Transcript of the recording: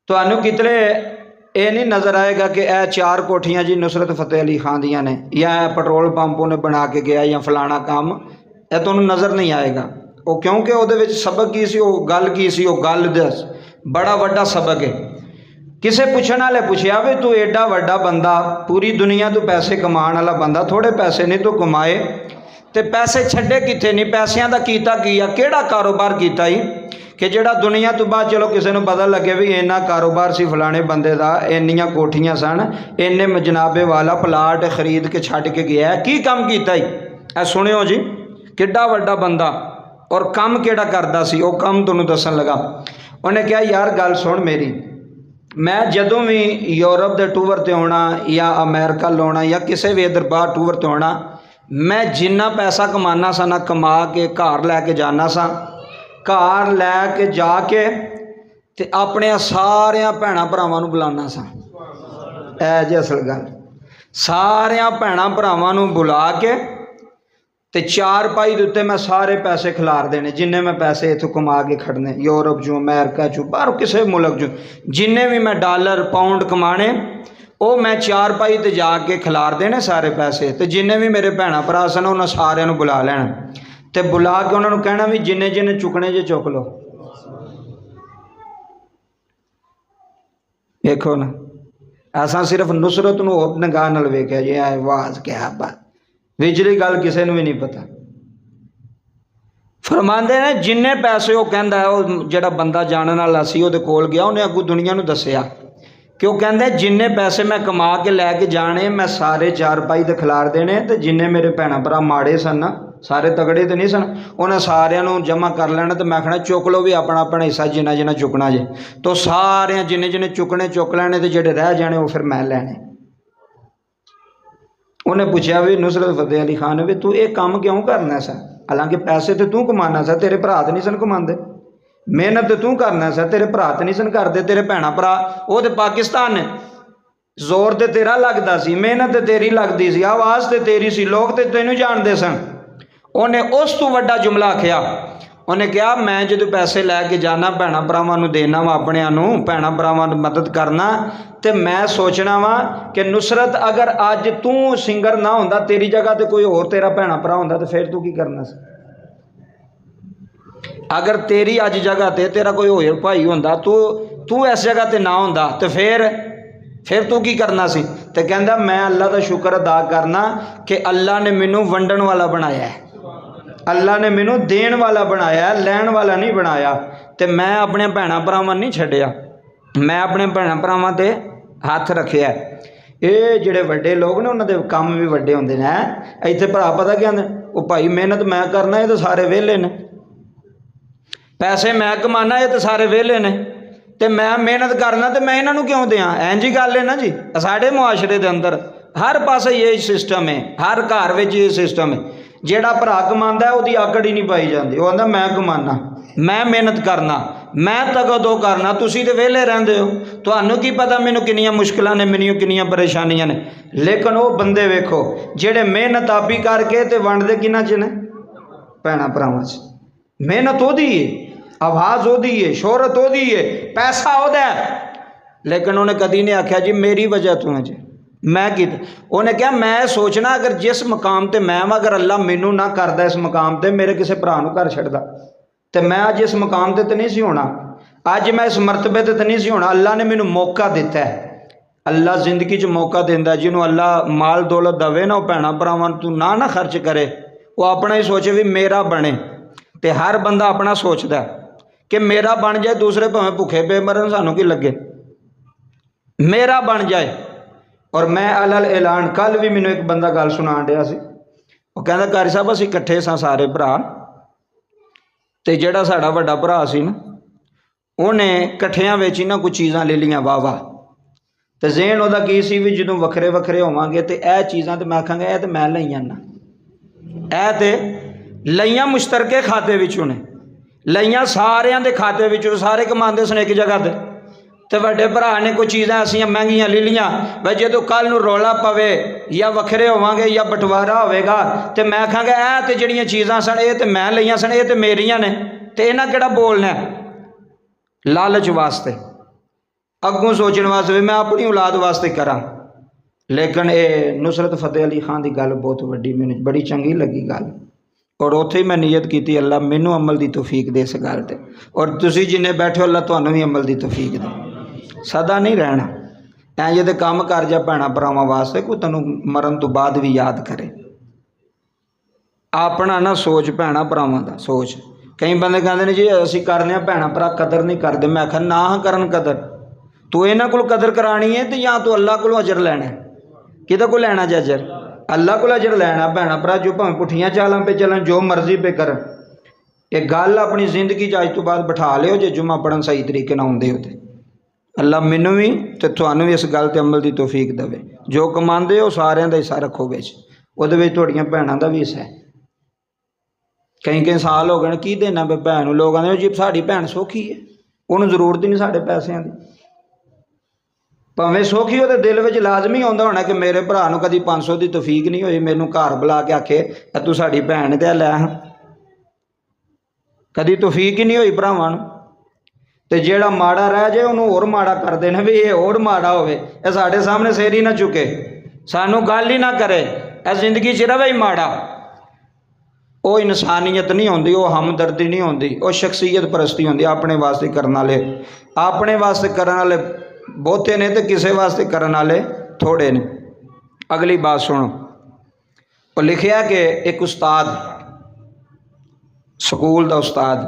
ਤੁਹਾਨੂੰ ਕਿਤੇ ਇਹ नहीं नज़र आएगा कि यह 4 कोठियाँ जी नुसरत फतेह अली खान दियाँ ने या पेट्रोल पंप उन्हें बना के गया या फलाना काम, यह तुहानूं नज़र नहीं आएगा। वो क्योंकि वो सबक की सी, वो गल की सी, वो गल दस बड़ा वड्डा सबक है। किसे पुछण वाले पुछया भी तू एडा वड्डा बंदा, पूरी दुनिया तू पैसे कमाने वाला बंदा, थोड़े पैसे नहीं तू कमाए तो पैसे छड्डे कित्थे नहीं, पैसों का कीता की आ, किहड़ा कारोबार कीता ही कि जिहड़ा दुनिया तो बाद चलो किसी को पता लगे भी इन्ना कारोबार सी फलाने बंदे का, इन्नियां कोठियां सन, इन्ने जनाबे वाला प्लाट खरीद के छड्ड के गया है, की काम कीता ही। ऐ सुनियो जी किड्डा वड्डा बंदा और काम किहड़ा करदा सी, वो काम तुहानूं दस्सण लगा। उन्हें कहा यार गल सुन मेरी, मैं जदों भी यूरोप के टूर ते आउणा या अमेरिका लाउणा या किसी भी इधर बाहर टूर ते आउणा, मैं जिन्ना पैसा कमाना सा ना कमा के घर लैके जाना सा, घर लैके जाके ते अपने सारे भैन भरावां नूं बुलाना सा। ऐ जी असल गल, सारे भैन भरावां नूं बुला के ते 4 पाई दे उत्ते मैं सारे पैसे खिलार देने, जिन्ने मैं पैसे इत्थों कमा के खड़ने यूरोप चों अमेरिका चों बाहर किसी मुल्क चों, जिन्ने भी मैं डॉलर पाउंड कमाने वो मैं 4 पाई ते जाके खिलार देने सारे पैसे। तो जिन्ने भी मेरे भैन भरा सन उन्होंने सारे बुला लेना ते बुला के उन्होंने कहना भी जिन्ने जिन्ने चुकने जे चुक लो। देखो ना, ऐसा सिर्फ नुसरत नूं होर निगाह नाल वेखिया जी, आवाज़ क्या बात, विचली गल किसी नूं भी नहीं पता। फरमांदे ने जिन्ने पैसे वो कहंदा है, वो जिहड़ा बंदा जानन वाला सी उहदे कोल गया, उन्हें अगू दुनिया नूं दस्सिया कि वो कहंदे जिन्ने पैसे मैं कमा के लैके जाने मैं सारे 4 पाई ते खिलार देने, ते जिन्ने मेरे भैन भरा माड़े सन ना, सारे तगड़े तो नहीं सन, उन्हें सारिਆਂ ਨੂੰ जमा कर लेना तो मैं कहना चुक लो भी अपना अपना हिस्सा जिन्ना जिन्ना चुकना जे, तो सारे जिन्ने जिन्ने चुकने चुक लेने तो जेडे रह जाने वो फिर मैं लैने। उन्हें पूछा भी नुसरत फतेह अली खान भी तू ये काम क्यों करना सा, हालांकि पैसे तो तू कमाना सा, तेरे भरा तो नहीं सन कमाते, मेहनत तो तू करना सा, तेरे भरा तो नहीं सन करते, तेरे भैन भरा वो तो पाकिस्तान ने, जोर तो तेरा लगता सी, मेहनत तो तेरी लगती सी, आवाज़ तो तेरी सी, लोग तो तेनू जानते सन। उन्हें उस तो वड्डा जुमला आख्या, उन्हें कहा मैं जो पैसे लैके जाना भैन भरावां देना वा, अपने भैन भरावां मदद करना, तो मैं सोचना वा कि नुसरत अगर अज तू सिंगर ना होंदा, तेरी जगह तो कोई होर तेरा भैन भरा होंदा, तो फिर तू की करना सी। अगर तेरी अज जगह ते तेरा कोई होर भाई होंदा, तू इस जगह ते ना होंदा, तो फिर तू की करना सी। तो कहंदा मैं अल्लाह का शुक्र अदा करना कि अल्लाह ने मैनू वंडन वाला बनाया है, अल्लाह ने मैनू देन वाला बनाया, लैन वाला नहीं बनाया। तो मैं अपने भैन भरावां नहीं छड्डिया, मैं अपने भैन भरावां ते हथ रखिया। ये जिहड़े वड्डे लोग ने उन्हां दे काम भी वड्डे हुंदे ने। इत्थे भरा पता क्या आंदे, वो भाई मेहनत मैं करना, ये तो सारे वेले ने, पैसे मैं कमाना, ये तो सारे वेले ने, तो मैं मेहनत करना तो मैं इन्हों क्यों दें। इंज ही गल है ना जी, साढ़े मुआशरे के अंदर हर पासे ये सिस्टम है, हर घर में ये सिस्टम है। जेड़ा भरा कमांदा है उसकी आकड़ ही नहीं पाई जाती, वो आंदा मैं कमाना, मैं मेहनत करना, मैं तगदो करना, तुसी तो वेले रहंदे हो, तुहानू की पता मैनू कितनियां मुश्किलां ने, मैनू कितनियां परेशानियां ने। लेकिन वो बंदे वेखो जेड़े मेहनत आपी करके ते वंडदे किन्हां च ने, भैणां भरावां च। मेहनत ओदी है, आवाज़ ओदी है, शोहरत ओदी है, पैसा ओदा है, लेकिन उन्हें कदी नहीं आख्या जी मेरी वजह तो है जी मैं कि। उन्हें क्या मैं सोचना अगर जिस मकाम ते मैं अगर अल्लाह मैनू ना करदा इस मकाम ते, मेरे किसी भरा नूं घर छड्डदा, तो मैं अज इस मकाम ते नहीं सी होना, अज मैं इस मरतबे ते नहीं सी होना। अल्लाह ने मैनू मौका दिता है, अल्लाह जिंदगी च मौका देंदा, जिन्हों अल्लाह माल दौलत दवे ना, भैन भरावां तू ना खर्च करे, वो अपना ही सोचे भी मेरा बने। तो हर बंदा अपना सोचता कि मेरा बन जाए, दूसरे भावें भुखे पे मरन, सानू की लगे, मेरा बन जाए। और मैं अलल ऐलान कल भी मैनू एक बंदा गल सुनान दिया सी, वो कहंदा कारी साहब असीं इकट्ठे सां सारे भरा, ते जिहड़ा साडा वड्डा भरा सी ना, उन्हें इकट्ठियां विच ही ना कुछ चीज़ां ले लियां वाह वाह। तो ज़हन उहदा की सी भी जदों वखरे वखरे होवांगे तो यह चीज़ां तो मैं आखांगा यह तो मैं लईआं ना, यह तो लईआं मुश्तरके खाते विचों ने, लईआं सारियां दे खाते विचों, सारे कमांदे सन एक जगह ते। तो वड्डे भरा ने कोई चीज़ां ऐसियां महंगियां ले लियां, भाई जो कल नूं रौला पवे या वखरे होवांगे या बंटवारा होवेगा, तो मैं आखांगा यह तो जिहड़ियां चीज़ां सन ये तो मैं लईआं सन, ये तो मेरियां ने, तो इन्हां किहड़ा बोलना लालच वास्ते। ਅੱਗੋਂ ਸੋਚਣ ਵਾਸਤੇ ਵੀ ਮੈਂ ਆਪਣੀ ਔਲਾਦ ਵਾਸਤੇ ਕਰਾਂ। ਲੇਕਿਨ ਇਹ ਨੁਸਰਤ ਫਤਿਹ ਅਲੀ ਖਾਨ ਦੀ ਗੱਲ ਬਹੁਤ ਵੱਡੀ, ਮੈਨੂੰ ਬੜੀ ਚੰਗੀ ਲੱਗੀ ਗੱਲ। ਔਰ ਉੱਥੇ ਹੀ ਮੈਂ ਨੀਅਤ ਕੀਤੀ ਅੱਲਾ ਮੈਨੂੰ ਅਮਲ ਦੀ ਤੌਫੀਕ ਦੇ ਇਸ ਗੱਲ 'ਤੇ, ਔਰ ਤੁਸੀਂ ਜਿੰਨੇ ਬੈਠੇ ਹੋ ਅੱਲਾ ਤੁਹਾਨੂੰ ਵੀ ਅਮਲ ਦੀ ਤੌਫੀਕ ਦੇ। ਸਦਾ ਨਹੀਂ ਰਹਿਣਾ ਐਂ ਜੇ ਕੰਮ ਕਰ ਜਾ ਭੈਣਾਂ ਭਰਾਵਾਂ ਵਾਸਤੇ, ਕੋਈ ਤੈਨੂੰ ਮਰਨ ਤੋਂ ਬਾਅਦ ਵੀ ਯਾਦ ਕਰੇ। ਆਪਣਾ ਨਾ ਸੋਚ ਭੈਣਾਂ ਭਰਾਵਾਂ ਦਾ ਸੋਚ। ਕਈ ਬੰਦੇ ਕਹਿੰਦੇ ਨੇ ਜੀ ਅਸੀਂ ਕਰਨੇ ਆ ਭੈਣਾਂ ਭਰਾ ਕਦਰ ਨਹੀਂ ਕਰਦੇ। ਮੈਂ ਆਖਿਆ ਨਾ ਕਰਨ ਕਦਰ। ਤੂੰ ਇਹਨਾਂ ਕੋਲ ਕਦਰ ਕਰਾਣੀ ਹੈ ਤੇ ਜਾਂ ਤੂੰ ਅੱਲਾ ਕੋਲੋਂ ਅਜਰ ਲੈਣਾ। ਕਿਹਦੇ ਕੋਲ ਲੈਣਾ ਜੇ ਅਜਰ? ਅੱਲਾ ਕੋਲ ਅਜਰ ਲੈਣਾ। ਭੈਣਾਂ ਭਰਾ ਜੋ ਭਾਵੇਂ ਪੁੱਠੀਆਂ ਚਾਲਾਂ 'ਤੇ ਚੱਲਣ, ਜੋ ਮਰਜ਼ੀ ਪੇ ਕਰਨ, ਇਹ ਗੱਲ ਆਪਣੀ ਜ਼ਿੰਦਗੀ 'ਚ ਅੱਜ ਤੋਂ ਬਾਅਦ ਬਿਠਾ ਲਿਓ। ਜੇ ਜੁਮਾ ਪੜ੍ਹਨ ਸਹੀ ਤਰੀਕੇ ਨਾਲ ਆਉਂਦੇ ਹੋ ਤੇ ਅੱਲਾ ਮੈਨੂੰ ਵੀ ਤੇ ਤੁਹਾਨੂੰ ਵੀ ਇਸ ਗੱਲ 'ਤੇ ਅਮਲ ਦੀ ਤੌਫੀਕ ਦੇਵੇ। ਜੋ ਕਮਾਉਂਦੇ ਹੋ ਸਾਰਿਆਂ ਦਾ ਹਿੱਸਾ ਰੱਖੋ ਵਿੱਚ, ਉਹਦੇ ਵਿੱਚ ਤੁਹਾਡੀਆਂ ਭੈਣਾਂ ਦਾ ਵੀ ਹਿੱਸਾ ਹੈ। ਕਈ ਸਾਲ ਹੋ ਗਏ ਨੇ ਕੀ ਦੇਣਾ ਵੀ ਭੈਣ ਨੂੰ। ਲੋਕ ਕਹਿੰਦੇ ਜੀ ਸਾਡੀ ਭੈਣ ਸੌਖੀ ਹੈ, ਉਹਨੂੰ ਜ਼ਰੂਰਤ ਹੀ ਨਹੀਂ ਸਾਡੇ ਪੈਸਿਆਂ ਦੀ। ਭਾਵੇਂ ਸੌਖੀ ਉਹਦੇ ਦਿਲ ਵਿੱਚ ਲਾਜ਼ਮੀ ਆਉਂਦਾ ਹੋਣਾ ਕਿ ਮੇਰੇ ਭਰਾ ਨੂੰ ਕਦੀ 500 ਦੀ ਤੌਫੀਕ ਨਹੀਂ ਹੋਈ, ਮੈਨੂੰ ਘਰ ਬੁਲਾ ਕੇ ਆਖੇ ਤੂੰ ਸਾਡੀ ਭੈਣ ਤੇ ਲੈ। ਕਦੀ ਤੌਫੀਕ ਹੀ ਨਹੀਂ ਹੋਈ ਭਰਾਵਾਂ ਨੂੰ। ਤੇ ਜਿਹੜਾ ਮਾੜਾ ਰਹਿ ਜਾਏ ਉਹਨੂੰ ਹੋਰ ਮਾੜਾ ਕਰਦੇ ਨੇ ਵੀ ਇਹ ਹੋਰ ਮਾੜਾ ਹੋਵੇ। ਇਹ ਸਾਡੇ ਸਾਹਮਣੇ ਸਿਰ ਹੀ ਨਾ ਚੁੱਕੇ, ਸਾਨੂੰ ਗੱਲ ਹੀ ਨਾ ਕਰੇ, ਇਹ ਜ਼ਿੰਦਗੀ 'ਚ ਰਵੇ ਹੀ ਮਾੜਾ। ਉਹ ਇਨਸਾਨੀਅਤ ਨਹੀਂ ਹੁੰਦੀ, ਉਹ ਹਮਦਰਦੀ ਨਹੀਂ ਹੁੰਦੀ, ਉਹ ਸ਼ਖਸੀਅਤ ਪ੍ਰਸਤੀ ਹੁੰਦੀ। ਆਪਣੇ ਵਾਸਤੇ ਕਰਨ ਵਾਲੇ, ਆਪਣੇ ਵਾਸਤੇ ਕਰਨ ਵਾਲੇ ਬਹੁਤੇ ਨੇ ਤੇ ਕਿਸੇ ਵਾਸਤੇ ਕਰਨ ਵਾਲੇ ਥੋੜੇ ਨੇ। ਅਗਲੀ ਬਾਤ ਸੁਣੋ। ਉਹ ਲਿਖਿਆ ਕਿ ਇੱਕ ਉਸਤਾਦ, ਸਕੂਲ ਦਾ ਉਸਤਾਦ